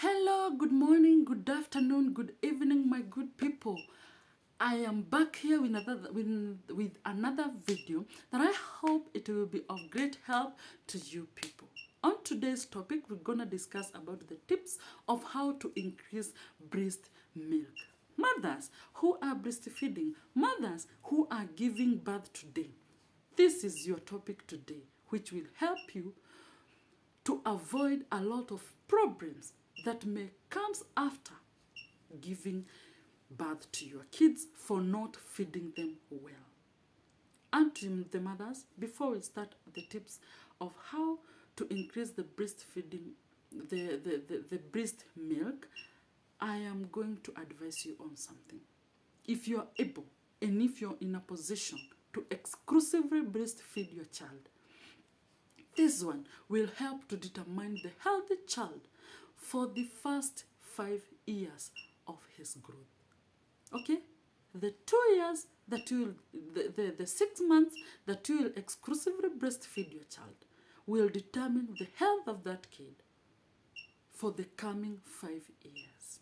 Hello, good morning, good afternoon, good evening, my good people. I am back here with another video that I hope it will be of great help to you people. On today's topic, we're going to discuss about the tips of how to increase breast milk. Mothers who are breastfeeding, mothers who are giving birth today. This is your topic today, which will help you to avoid a lot of problems that may come after giving birth to your kids for not feeding them well. And to the mothers, before we start the tips of how to increase the breastfeeding, the breast milk, I am going to advise you on something. If you are able and if you're in a position to exclusively breastfeed your child, this one will help to determine the healthy child for the first 5 years of his growth. Okay? The 2 years that you will, the 6 months that you will exclusively breastfeed your child will determine the health of that kid for the coming 5 years.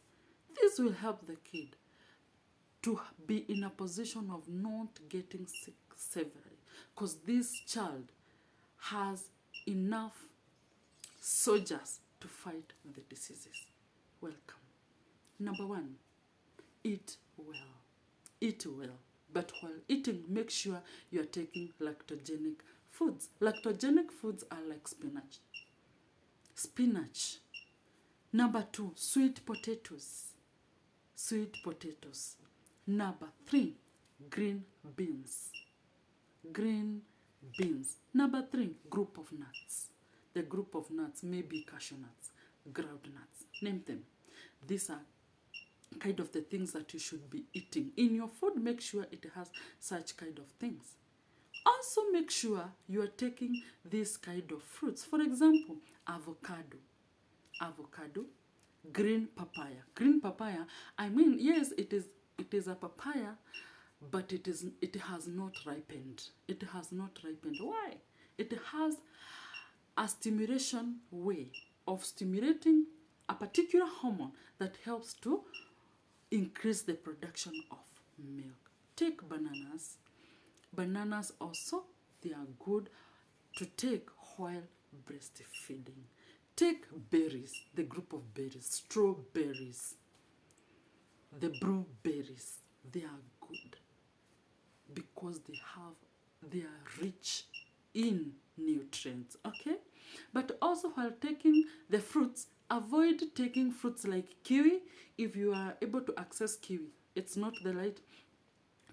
This will help the kid to be in a position of not getting sick severely, because this child has enough soldiers to fight the diseases. Welcome. Number 1, eat well. Eat well. But while eating, make sure you are taking lactogenic foods. Lactogenic foods are like spinach. Spinach. Number 2, sweet potatoes. Sweet potatoes. Number 3, green beans. Green beans. Number 3, group of nuts. The group of nuts may be cashew nuts, groundnuts. Name them. These are kind of the things that you should be eating. In your food, make sure it has such kind of things. Also make sure you are taking this kind of fruits. For example, avocado. Avocado. Green papaya. Green papaya, I mean, yes, it is a papaya, but it has not ripened. It has not ripened. Why? It has a stimulation way of stimulating a particular hormone that helps to increase the production of milk. Take bananas. Bananas also, they are good to take while breastfeeding. Take berries, the group of berries, strawberries, the blueberries. They are good because they are rich in nutrients, okay? But also while taking the fruits, avoid taking fruits like kiwi. If you are able to access kiwi, it's not the right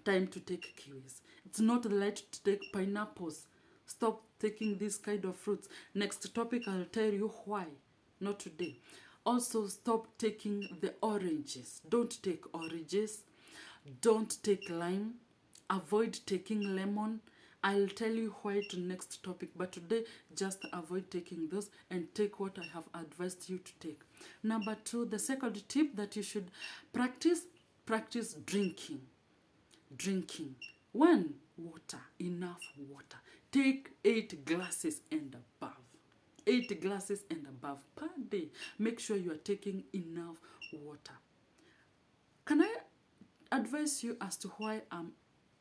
time to take kiwis. It's not the right to take pineapples. Stop taking this kind of fruits. Next topic, I'll tell you why. Not today. Also, stop taking the oranges. Don't take oranges. Don't take lime. Avoid taking lemon. I'll tell you why to next topic, but today just avoid taking those and take what I have advised you to take. Number 2, the second tip that you should practice drinking. Drinking. 1, water, enough water. Take 8 glasses and above. 8 glasses and above per day. Make sure you are taking enough water. Can I advise you as to why I'm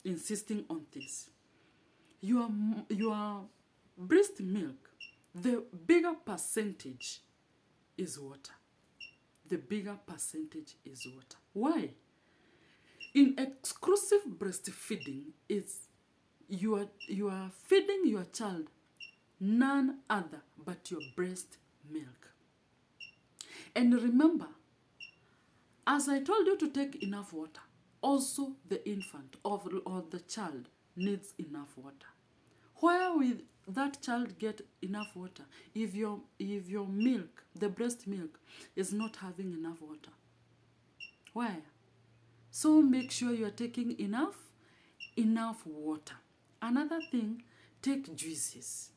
insisting on this? Your breast milk, the bigger percentage is water. The bigger percentage is water. Why? In exclusive breastfeeding, you are feeding your child none other but your breast milk. And remember, as I told you to take enough water, also the infant or the child needs enough water. Where will that child get enough water if your milk, the breast milk, is not having enough water? Why? So make sure you are taking enough water. Another thing, take juices.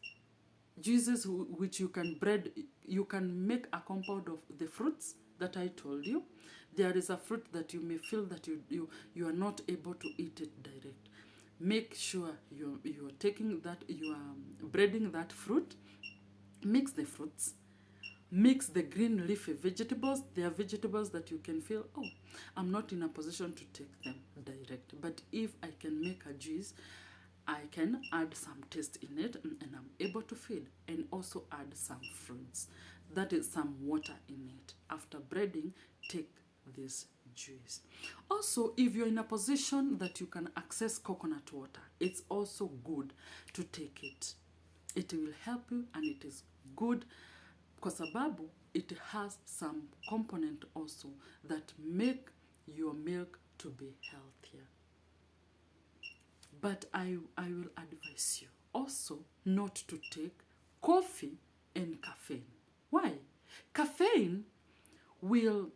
Juices which you can make a compound of the fruits that I told you. There is a fruit that you may feel that you are not able to eat it direct. Make sure you are taking that, you are breading that fruit. Mix the fruits. mix the green leafy vegetables. There are vegetables that you can feel, oh, I'm not in a position to take them direct, but if I can make a juice, I can add some taste in it, and I'm able to feed, and also add some fruits. That is some water in it. After breading, take this juice. Also, if you're in a position that you can access coconut water, it's also good to take it. It will help you, and it is good kwa sababu it has some component also that make your milk to be healthier. But I will advise you also not to take coffee and caffeine. Why? Caffeine will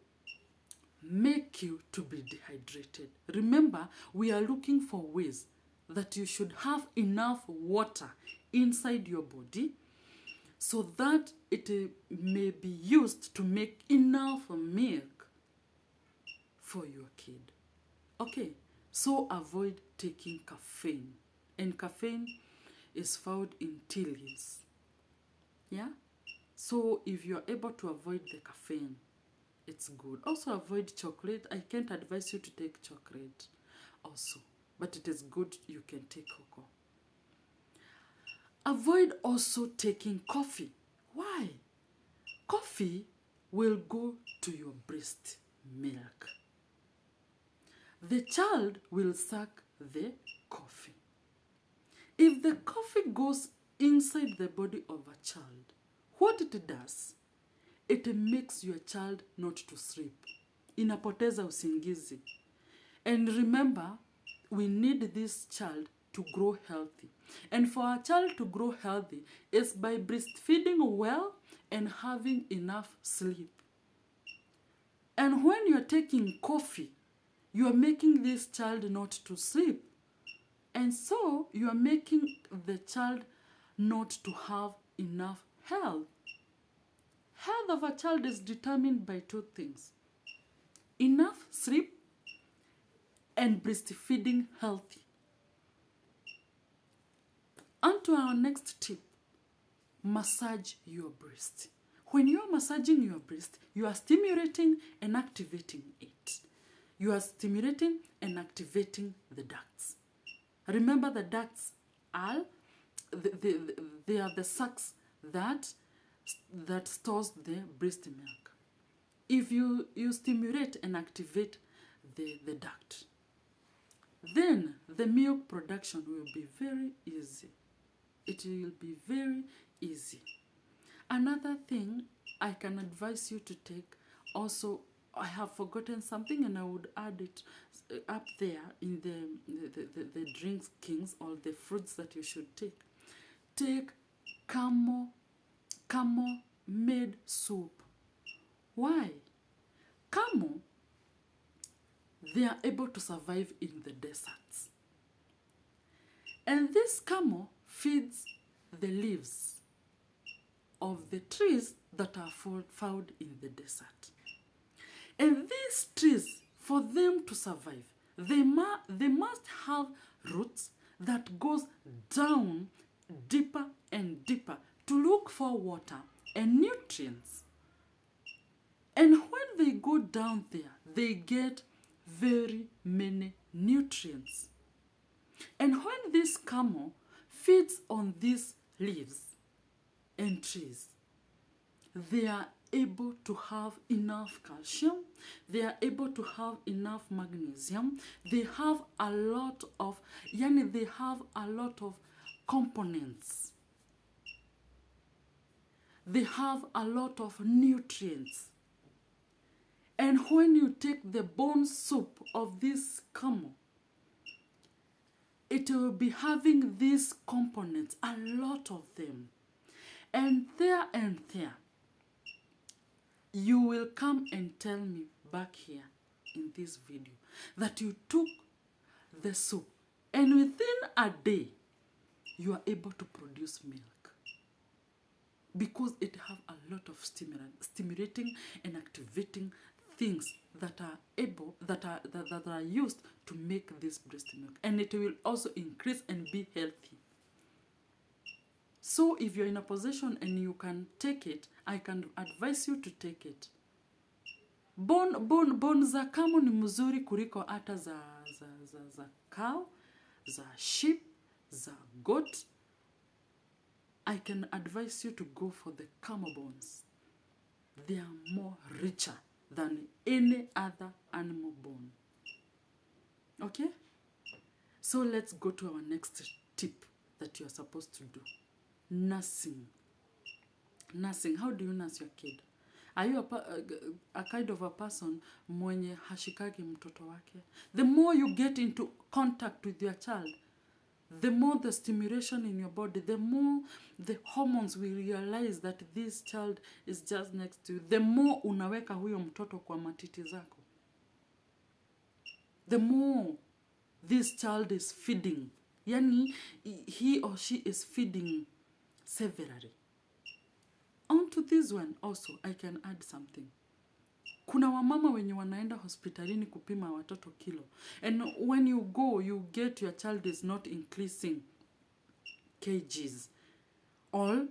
make you to be dehydrated. Remember, we are looking for ways that you should have enough water inside your body so that it may be used to make enough milk for your kid. Okay, so avoid taking caffeine. And caffeine is found in tea leaves. Yeah? So if you're able to avoid the caffeine, it's good. Also avoid chocolate. I can't advise you to take chocolate also, but it is good you can take cocoa. Avoid also taking coffee. Why? Coffee will go to your breast milk. The child will suck the coffee. If the coffee goes inside the body of a child, what it does, it makes your child not to sleep. Inapoteza usingizi. And remember, we need this child to grow healthy. And for a child to grow healthy is by breastfeeding well and having enough sleep. And when you're taking coffee, you are making this child not to sleep. And so you are making the child not to have enough health. Health of a child is determined by two things: enough sleep and breastfeeding healthy. On to our next tip: massage your breast. When you are massaging your breast, you are stimulating and activating it. You are stimulating and activating the ducts. Remember, the ducts are they are the sacs that stores the breast milk. If you stimulate and activate the duct, then the milk production will be very easy. It will be very easy. Another thing I can advise you to take also, I have forgotten something and I would add it up there in the drinks kings, or the fruits that you should take. Take camel made soup. Why? Camel, they are able to survive in the deserts. And this camel feeds the leaves of the trees that are found in the desert. And these trees, for them to survive, they must have roots that goes down deeper and deeper to look for water and nutrients. And when they go down there, they get very many nutrients. And when this camel feeds on these leaves and trees, they are able to have enough calcium, they are able to have enough magnesium, they have a lot of, they have a lot of components. They have a lot of nutrients. And when you take the bone soup of this camel, it will be having these components, a lot of them. And there, you will come and tell me back here in this video that you took the soup and within a day, you are able to produce milk. Because it have a lot of stimulating and activating things that are able, that are used to make this breast milk. And it will also increase and be healthy. So if you're in a position and you can take it, I can advise you to take it. Bone za kamu ni mzuri kuliko hata za cow, za sheep, za goat. I can advise you to go for the camel bones. They are more richer than any other animal bone. Okay? So let's go to our next tip that you're supposed to do. Nursing. Nursing. How do you nurse your kid? Are you a kind of a person mwenye hashikagi mtoto wake? The more you get into contact with your child, the more the stimulation in your body, the more the hormones will realize that this child is just next to you, the more unaweka huyo mtoto kwa matiti zako. The more this child is feeding. Yani, he or she is feeding severally. Onto this one also, I can add something. Kuna wamama wenye wanaenda hospitalini kupima watoto kilo. And when you go, you get your child is not increasing kgs. Or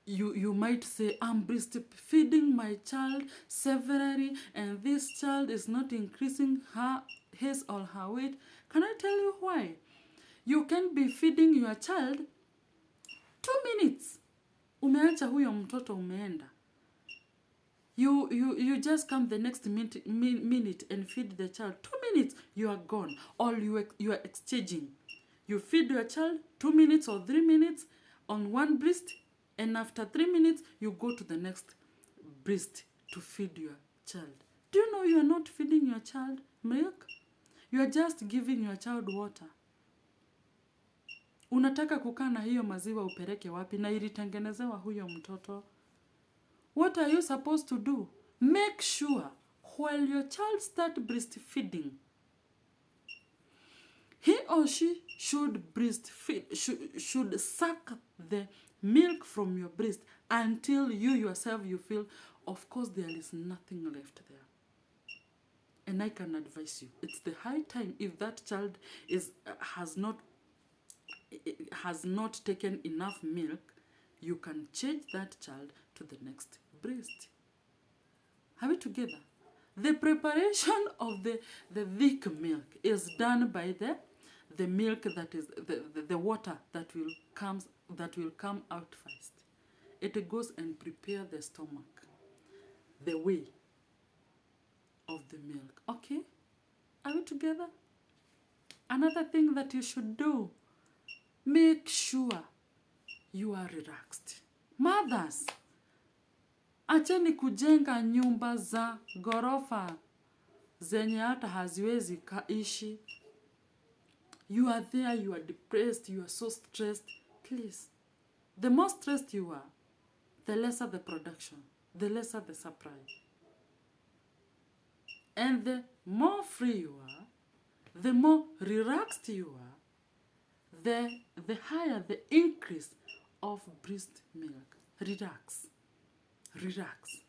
you might say, I'm breastfeeding my child severely and this child is not increasing his or her weight. Can I tell you why? You can be feeding your child 2 minutes. Umeacha huyo mtoto umeenda. You just come the next minute and feed the child. 2 minutes, you are gone. Or you are exchanging. You feed your child 2 minutes or 3 minutes on one breast, and after 3 minutes, you go to the next breast to feed your child. Do you know you are not feeding your child milk? You are just giving your child water. Unataka kukaa na hiyo maziwa upeleke wapi na ilitengenezewa huyo mtoto? What are you supposed to do? Make sure while your child start breastfeeding, he or she should breastfeed, should suck the milk from your breast until you yourself you feel, of course, there is nothing left there. And I can advise you, it's the high time, if that child has not taken enough milk, you can change that child to the next breast. Are we together? The preparation of the thick milk is done by the milk that is the water that will come out first. It goes and prepare the stomach, the way of the milk. Okay? Are we together? Another thing that you should do, make sure you are relaxed. Mothers, acheni kujenga nyumba za gorofa zenye hata haziwezi kaishi. You are there, you are depressed, you are so stressed. Please, the more stressed you are, the lesser the production, the lesser the supply. And the more free you are, the more relaxed you are, the higher the increase of breast milk. Relax. Relax.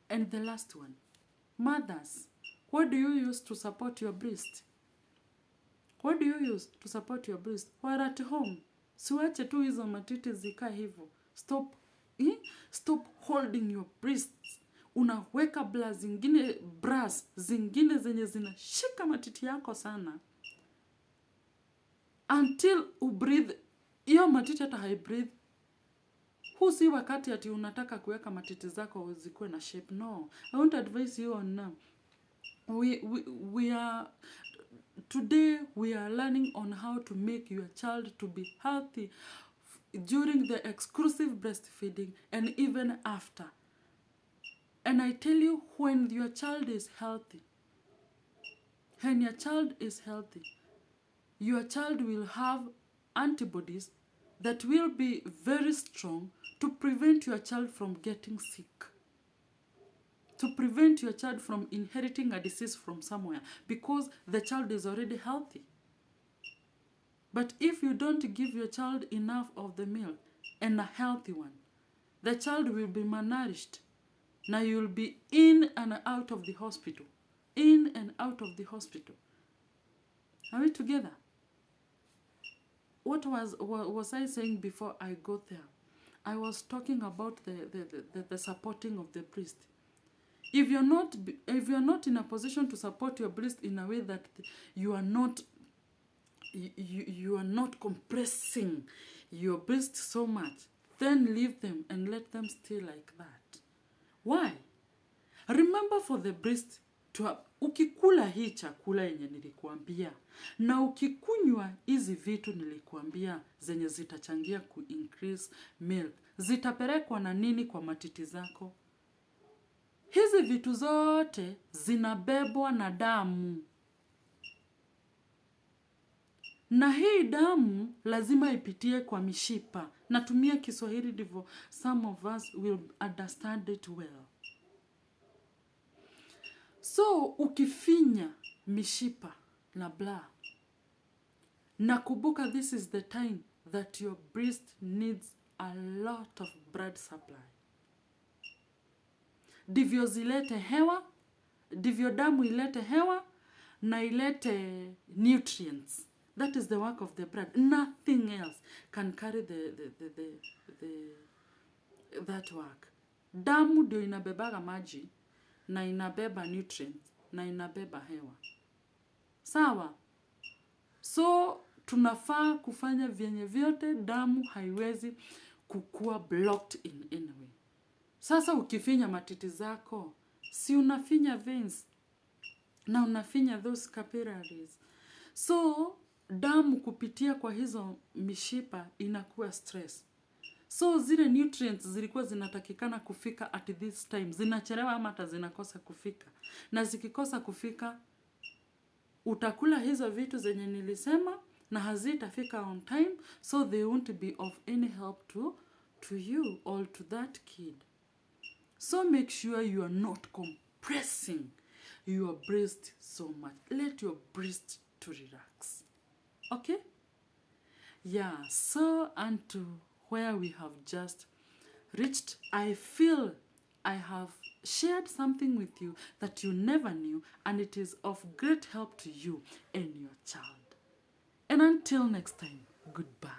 And the last one. Mothers, what do you use to support your breast? What do you use to support your breast? While at home, siwache tu hizo matiti zika hivyo. Stop holding your breasts. Unaweka bras zingine zenye zinashika matiti yako sana. Until breathe. Iyo matiti hata haibreathe. Si wakati ati unataka kuweka matiti zako zikuwe na shape. No. I won't advise you on now. Today we are learning on how to make your child to be healthy during the exclusive breastfeeding and even after. And I tell you, when your child is healthy, your child will have antibodies that will be very strong to prevent your child from getting sick, to prevent your child from inheriting a disease from somewhere, because the child is already healthy. But if you don't give your child enough of the milk, and a healthy one, the child will be malnourished. Now you'll be in and out of the hospital. In and out of the hospital. Are we together? what was I saying before I got there? I was talking about the supporting of the breast. If you're not in a position to support your breast in a way that you are not compressing your breast so much, then leave them and let them stay like that. Why? Remember, for the breast to ukikula hii chakula yenye nilikuambia na ukikunywa hizi vitu nilikuambia zenye zitachangia ku increase milk, zitapelekwa na nini kwa matiti zako? Hizi vitu zote zinabebwa na damu. Na hii damu lazima ipitie kwa mishipa. Natumia Kiswahili ndivyo some of us will understand it well. So ukifinya mishipa na blah, nakumbuka this is the time that your breast needs a lot of blood supply. Ndivyo zilete hewa, ndivyo damu ilete hewa na ilete nutrients. That is the work of the blood. Nothing else can carry that work. Damu ndio inabebaga maji na inabeba nutrients na inabeba hewa. Sawa? So tunafaa kufanya vyenye vyote damu haiwezi kukua blocked in any way. Sasa ukifinya matiti zako, si unafinya veins na unafinya those capillaries. So damu kupitia kwa hizo mishipa inakuwa stress. So zile nutrients zilikuwa zinatakikana kufika at this time, zinachelewa ama hata zinakosa kufika. Na zikikosa kufika, utakula hizo vitu zenye nilisema na hazitafika on time, so they won't be of any help to you or to that kid. So make sure you are not compressing your breast so much. Let your breast to relax. Okay? Yeah, so unto where we have just reached, I feel I have shared something with you that you never knew, and it is of great help to you and your child. And until next time, goodbye.